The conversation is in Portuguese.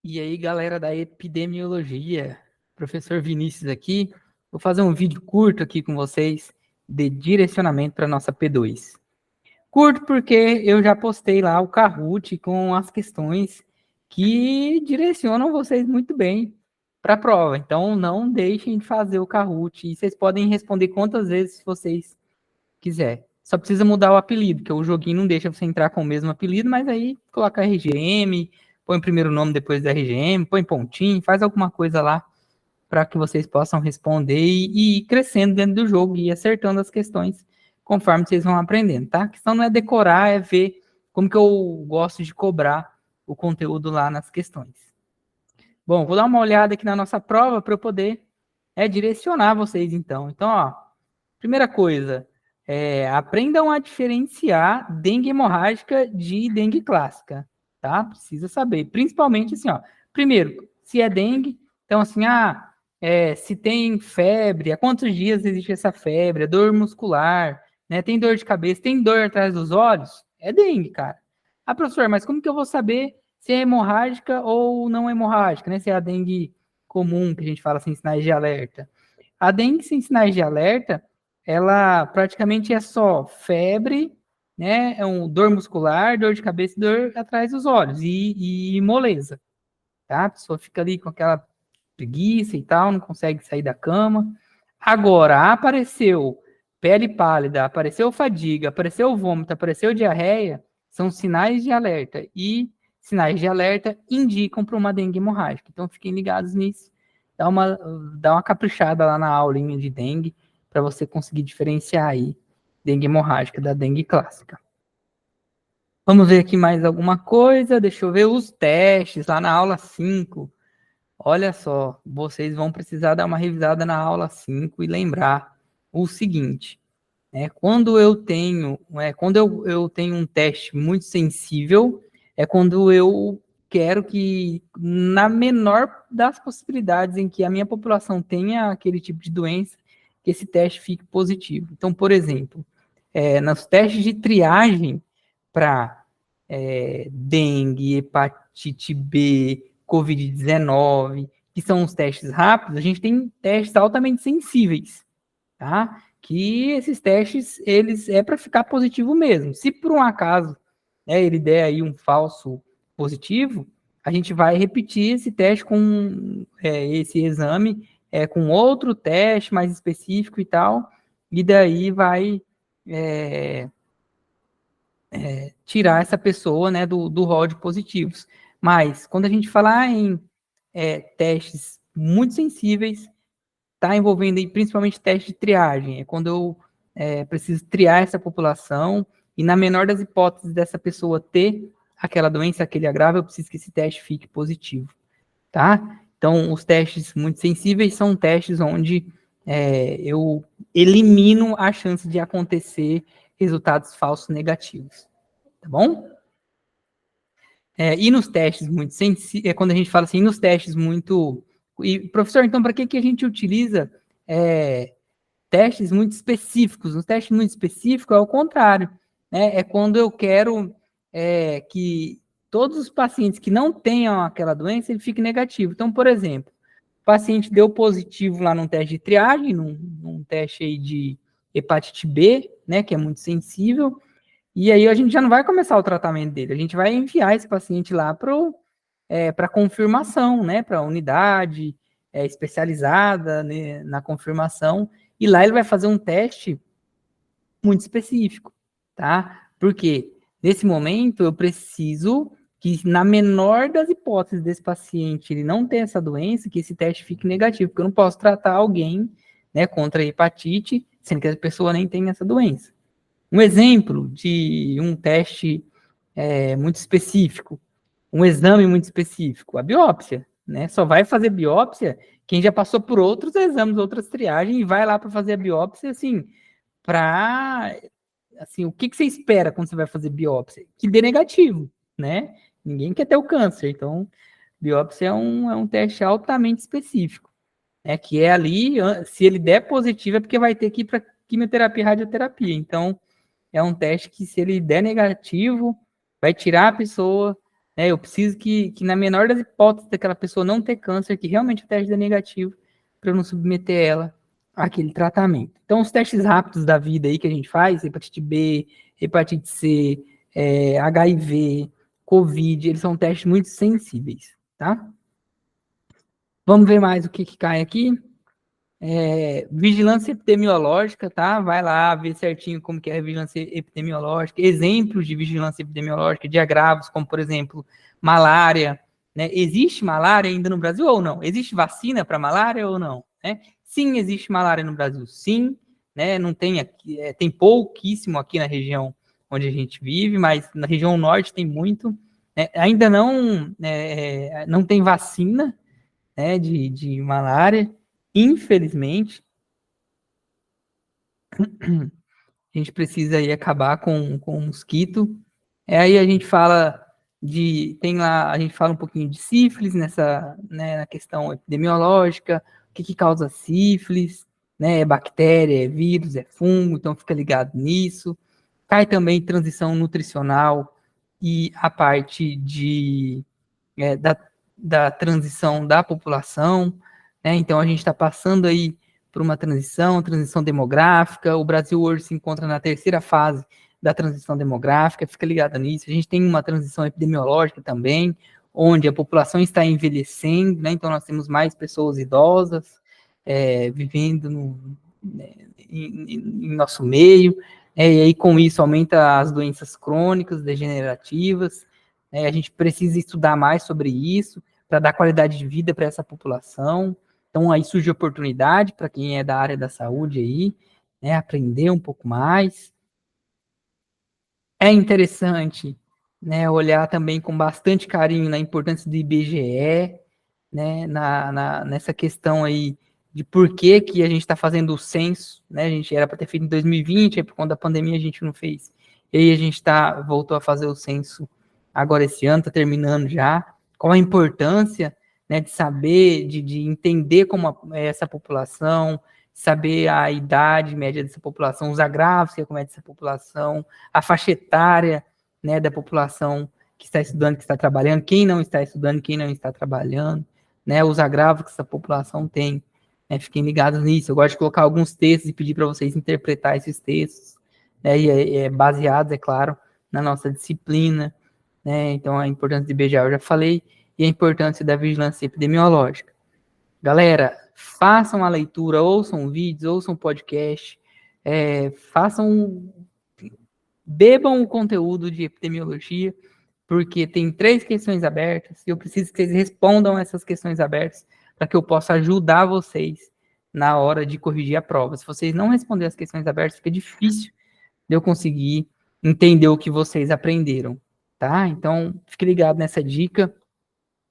E aí, galera da epidemiologia, professor Vinícius aqui. Vou fazer um vídeo curto aqui com vocês de direcionamento para nossa P2. Curto porque eu já postei lá o Kahoot com as questões que direcionam vocês muito bem para a prova. Então, não deixem de fazer o Kahoot. E vocês podem responder quantas vezes vocês quiser. Só precisa mudar o apelido, que o joguinho não deixa você entrar com o mesmo apelido, mas aí coloca RGM, põe o primeiro nome depois da RGM, põe pontinho, faz alguma coisa lá para que vocês possam responder e ir crescendo dentro do jogo e acertando as questões conforme vocês vão aprendendo, tá? A questão não é decorar, é ver como que eu gosto de cobrar o conteúdo lá nas questões. Bom, vou dar uma olhada aqui na nossa prova para eu poder direcionar vocês então. Então, ó, primeira coisa, aprendam a diferenciar dengue hemorrágica de dengue clássica, tá? Precisa saber, principalmente assim, ó. Primeiro, se é dengue, então assim, se tem febre, há quantos dias existe essa febre, dor muscular, né? Tem dor de cabeça, tem dor atrás dos olhos, é dengue, cara. Ah, professor, mas como que eu vou saber se é hemorrágica ou não hemorrágica, né? Se é a dengue comum, que a gente fala assim, sinais de alerta. A dengue sem sinais de alerta, ela praticamente é só febre, né? É dor muscular, dor de cabeça e dor atrás dos olhos e moleza, tá? A pessoa fica ali com aquela preguiça e tal, não consegue sair da cama. Agora, apareceu pele pálida, apareceu fadiga, apareceu vômito, apareceu diarreia, são sinais de alerta. E sinais de alerta indicam para uma dengue hemorrágica. Então, fiquem ligados nisso. Dá uma caprichada lá na aulinha de dengue para você conseguir diferenciar aí dengue hemorrágica da dengue clássica. Vamos ver aqui mais alguma coisa. Deixa eu ver os testes lá na aula 5. Olha só, vocês vão precisar dar uma revisada na aula 5 e lembrar o seguinte, né? Quando eu tenho um teste muito sensível, é quando eu quero que, na menor das possibilidades em que a minha população tenha aquele tipo de doença, que esse teste fique positivo. Então, por exemplo, nos testes de triagem para dengue, hepatite B, Covid-19, que são os testes rápidos, a gente tem testes altamente sensíveis, tá? Que esses testes, eles é para ficar positivo mesmo. Se por um acaso, ele der aí um falso positivo, a gente vai repetir esse teste com esse exame, com outro teste mais específico e tal, e daí vai tirar essa pessoa, né, do rol de positivos. Mas, quando a gente falar em testes muito sensíveis, está envolvendo aí, principalmente teste de triagem. É quando eu preciso triar essa população e, na menor das hipóteses dessa pessoa ter aquela doença, aquele agravo, eu preciso que esse teste fique positivo, tá? Então, os testes muito sensíveis são testes onde eu elimino a chance de acontecer resultados falsos negativos, tá bom? E nos testes muito sensíveis, quando a gente fala assim, nos testes muito... E, professor, então, para que a gente utiliza testes muito específicos? Nos testes muito específicos é o contrário, né? É quando eu quero que todos os pacientes que não tenham aquela doença, ele fique negativo. Então, por exemplo, o paciente deu positivo lá num teste de triagem, num teste aí de hepatite B, né, que é muito sensível, e aí a gente já não vai começar o tratamento dele, a gente vai enviar esse paciente lá para confirmação, né, para a unidade especializada, né, na confirmação, e lá ele vai fazer um teste muito específico, tá? Porque nesse momento eu preciso que, na menor das hipóteses desse paciente ele não ter essa doença, que esse teste fique negativo, porque eu não posso tratar alguém, né, contra hepatite, sendo que a pessoa nem tem essa doença. Um exemplo de um teste muito específico, um exame muito específico, a biópsia, né? Só vai fazer biópsia quem já passou por outros exames, outras triagens, e vai lá para fazer a biópsia, assim, assim, o que você espera quando você vai fazer biópsia? Que dê negativo, né? Ninguém quer ter o câncer, então biópsia é um teste altamente específico, né? Que é ali, se ele der positivo é porque vai ter que ir para quimioterapia e radioterapia, então é um teste que, se ele der negativo, vai tirar a pessoa Eu preciso que, na menor das hipóteses daquela pessoa não ter câncer, que realmente o teste dê negativo, para eu não submeter ela àquele tratamento. Então, os testes rápidos da vida aí que a gente faz, hepatite B, hepatite C, HIV, COVID, eles são testes muito sensíveis, tá? Vamos ver mais o que cai aqui. Vigilância epidemiológica, tá? Vai lá ver certinho como que é a vigilância epidemiológica, exemplos de vigilância epidemiológica, de agravos, como, por exemplo, malária, né? Existe malária ainda no Brasil ou não? Existe vacina para malária ou não? Né? Sim, existe malária no Brasil, sim, né? Não tem aqui, tem pouquíssimo aqui na região onde a gente vive, mas na região norte tem muito, né? Ainda não tem vacina, né, de malária, infelizmente. A gente precisa aí acabar com o mosquito. Aí a gente fala tem lá, a gente fala um pouquinho de sífilis nessa, né, na questão epidemiológica, o que causa sífilis, né, é bactéria, é vírus, é fungo, então fica ligado nisso. Cai também transição nutricional e a parte da transição da população, né? Então a gente está passando aí por uma transição demográfica. O Brasil hoje se encontra na terceira fase da transição demográfica, fica ligado nisso. A gente tem uma transição epidemiológica também, onde a população está envelhecendo, né? Então nós temos mais pessoas idosas vivendo em nosso meio, e aí com isso aumenta as doenças crônicas, degenerativas. A gente precisa estudar mais sobre isso para dar qualidade de vida para essa população. Então aí surge oportunidade para quem é da área da saúde aí, né, aprender um pouco mais. É interessante, né, olhar também com bastante carinho na importância do IBGE, né, nessa questão aí de por que a gente está fazendo o censo, né, a gente era para ter feito em 2020, aí por conta da pandemia a gente não fez. E aí a gente voltou a fazer o censo agora esse ano, está terminando já. Qual a importância, né, de saber, de entender como é essa população, saber a idade média dessa população, os agravos que acomete essa população, a faixa etária, né, da população que está estudando, que está trabalhando, quem não está estudando, quem não está trabalhando, né, os agravos que essa população tem. Né, fiquem ligados nisso. Eu gosto de colocar alguns textos e pedir para vocês interpretar esses textos, né, e baseados, é claro, na nossa disciplina. Né, então, a importância de IBGE eu já falei, e a importância da vigilância epidemiológica. Galera, façam a leitura, ouçam vídeos, ouçam podcast, bebam o conteúdo de epidemiologia, porque tem 3 questões abertas e eu preciso que vocês respondam essas questões abertas para que eu possa ajudar vocês na hora de corrigir a prova. Se vocês não responderem as questões abertas, fica difícil de eu conseguir entender o que vocês aprenderam, tá? Então, fique ligado nessa dica.